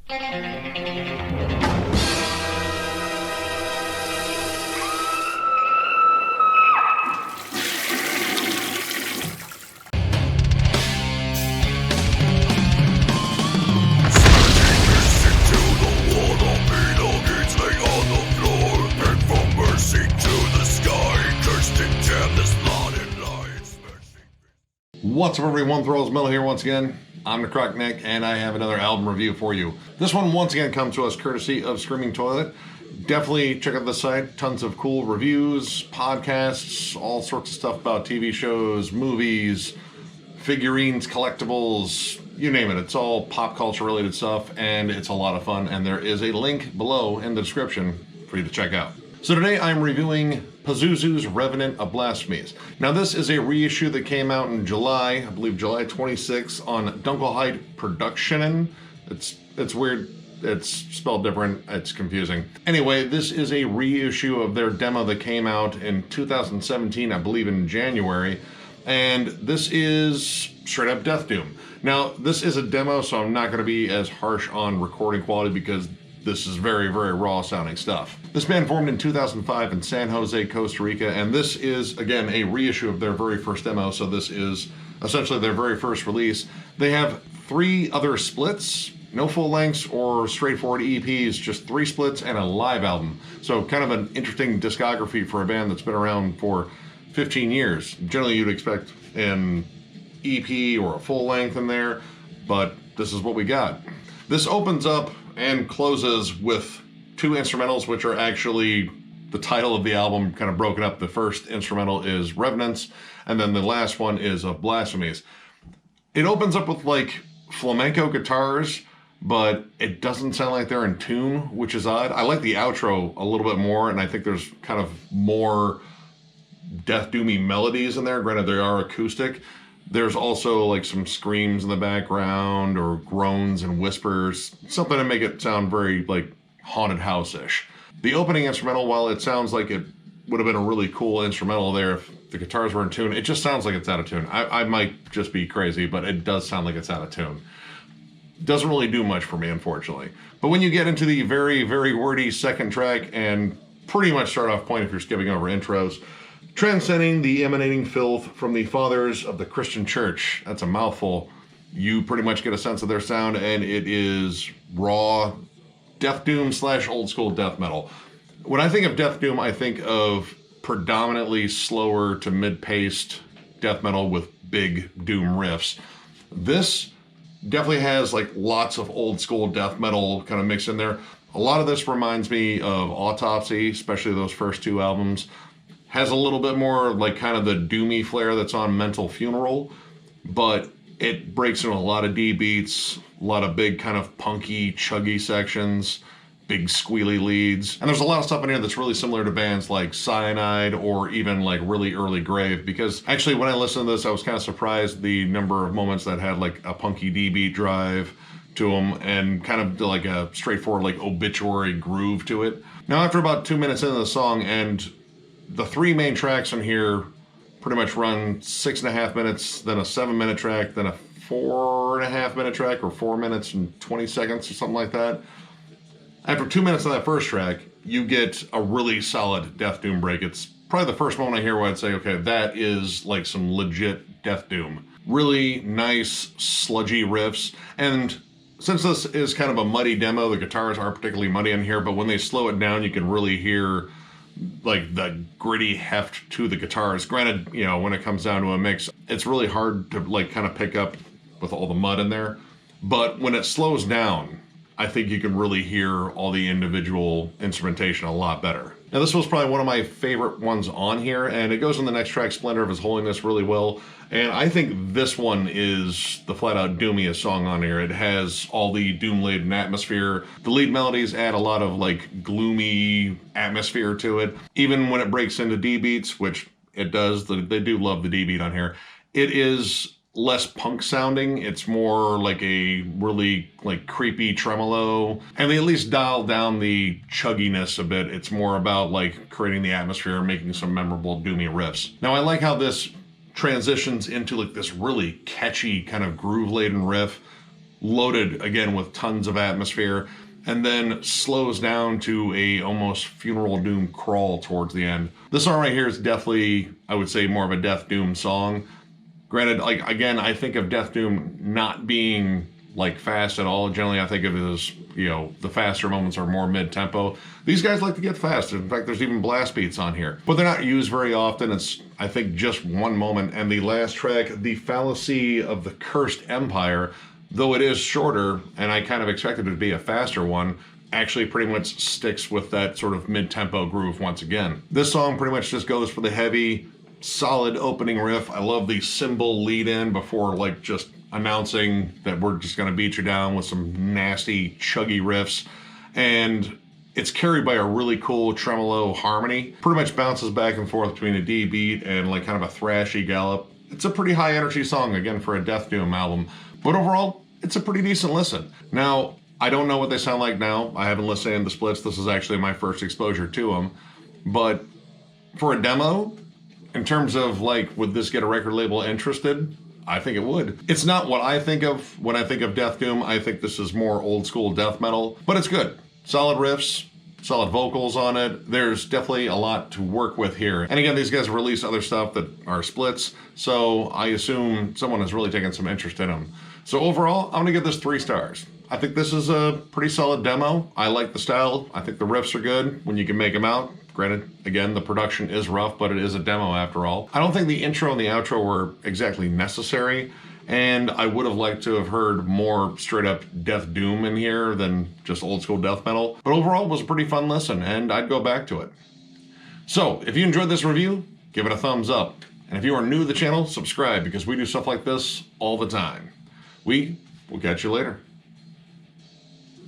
What's up everyone, Thralls Metal here once again. I'm the Croc Nick and I have another album review for you. This one once again comes to us courtesy of Screaming Toilet. Definitely check out the site, tons of cool reviews, podcasts, all sorts of stuff about TV shows, movies, figurines, collectibles, you name it. It's all pop culture related stuff and it's a lot of fun, and there is a link below in the description for you to check out. So today I'm reviewing Pazuzu's Revenant of Blasphemies. Now this is a reissue that came out in July, I believe July 26th on Dunkelheit Produktionen. It's weird, it's spelled different, it's confusing. Anyway, this is a reissue of their demo that came out in 2017, I believe in January, and this is straight up Death Doom. Now this is a demo, so I'm not going to be as harsh on recording quality because this is very, very raw sounding stuff. This band formed in 2005 in San Jose, Costa Rica, and this is, again, a reissue of their very first demo, so this is essentially their very first release. They have 3 other splits, no full lengths or straightforward EPs, just 3 splits and a live album. So kind of an interesting discography for a band that's been around for 15 years. Generally you'd expect an EP or a full length in there, but this is what we got. This opens up and closes with 2 instrumentals, which are actually the title of the album, kind of broken up. The first instrumental is Revenants, and then the last one is Of Blasphemies. It opens up with like flamenco guitars, but it doesn't sound like they're in tune, which is odd. I like the outro a little bit more, and I think there's kind of more death doomy melodies in there. Granted, they are acoustic. There's also like some screams in the background or groans and whispers, something to make it sound very like haunted house-ish. The opening instrumental, while it sounds like it would have been a really cool instrumental there if the guitars were in tune, it just sounds like it's out of tune. I might just be crazy, but it does sound like it's out of tune. Doesn't really do much for me, unfortunately. But when you get into the very, very wordy second track, and pretty much start off point if you're skipping over intros, transcending the emanating filth from the fathers of the Christian church. That's a mouthful. You pretty much get a sense of their sound, and it is raw death doom / old school death metal. When I think of death doom, I think of predominantly slower to mid-paced death metal with big doom riffs. This definitely has like lots of old school death metal kind of mixed in there. A lot of this reminds me of Autopsy, especially those first 2 albums. Has a little bit more like kind of the doomy flair that's on Mental Funeral, but it breaks into a lot of D beats, a lot of big kind of punky, chuggy sections, big squealy leads. And there's a lot of stuff in here that's really similar to bands like Cyanide or even like really early Grave, because actually when I listened to this, I was kind of surprised the number of moments that had like a punky D beat drive to them and kind of like a straightforward like obituary groove to it. Now after about 2 minutes into the song, and the 3 main tracks on here pretty much run 6.5 minutes, then a 7-minute track, then a 4.5-minute track, or 4 minutes and 20 seconds or something like that. After 2 minutes of that first track, you get a really solid death doom break. It's probably the first moment I hear where I'd say, okay, that is like some legit death doom. Really nice, sludgy riffs. And since this is kind of a muddy demo, the guitars aren't particularly muddy in here, but when they slow it down, you can really hear like the gritty heft to the guitars. Granted, you know, when it comes down to a mix, it's really hard to like kind of pick up with all the mud in there. But when it slows down, I think you can really hear all the individual instrumentation a lot better. Now this was probably one of my favorite ones on here, and it goes in the next track, Splendor of His Holiness, really well. And I think this one is the flat out doomiest song on here. It has all the doom-laden atmosphere. The lead melodies add a lot of like gloomy atmosphere to it. Even when it breaks into D beats, which it does, they do love the D beat on here. It is less punk sounding. It's more like a really like creepy tremolo, and they at least dial down the chugginess a bit. It's more about like creating the atmosphere and making some memorable doomy riffs. Now I like how this transitions into like this really catchy kind of groove laden riff. loaded again with tons of atmosphere, and then slows down to a almost funeral doom crawl towards the end. This song right here is definitely, I would say, more of a death doom song. Granted, like, again, I think of death doom not being like fast at all. Generally, I think of it as, you know, the faster moments are more mid-tempo. These guys like to get fast. In fact, there's even blast beats on here, but they're not used very often. It's, I think, just one moment. And the last track, The Fallacy of the Cursed Empire, though it is shorter, and I kind of expected it to be a faster one, actually pretty much sticks with that sort of mid-tempo groove once again. This song pretty much just goes for the heavy, solid opening riff. I love the cymbal lead in before, like, just announcing that we're just going to beat you down with some nasty, chuggy riffs. And it's carried by a really cool tremolo harmony. Pretty much bounces back and forth between a D beat and like kind of a thrashy gallop. It's a pretty high energy song, again, for a death doom album. But overall, it's a pretty decent listen. Now, I don't know what they sound like now. I haven't listened to the splits. This is actually my first exposure to them. But for a demo, in terms of like, would this get a record label interested? I think it would. It's not what I think of when I think of death doom. I think this is more old school death metal, but it's good. Solid riffs, solid vocals on it. There's definitely a lot to work with here. And again, these guys release other stuff that are splits, so I assume someone has really taken some interest in them. So overall, I'm gonna give this 3 stars. I think this is a pretty solid demo. I like the style. I think the riffs are good when you can make them out. Granted, again, the production is rough, but it is a demo after all. I don't think the intro and the outro were exactly necessary, and I would have liked to have heard more straight up death doom in here than just old school death metal. But overall, it was a pretty fun listen, and I'd go back to it. So, if you enjoyed this review, give it a thumbs up. And if you are new to the channel, subscribe, because we do stuff like this all the time. We will catch you later.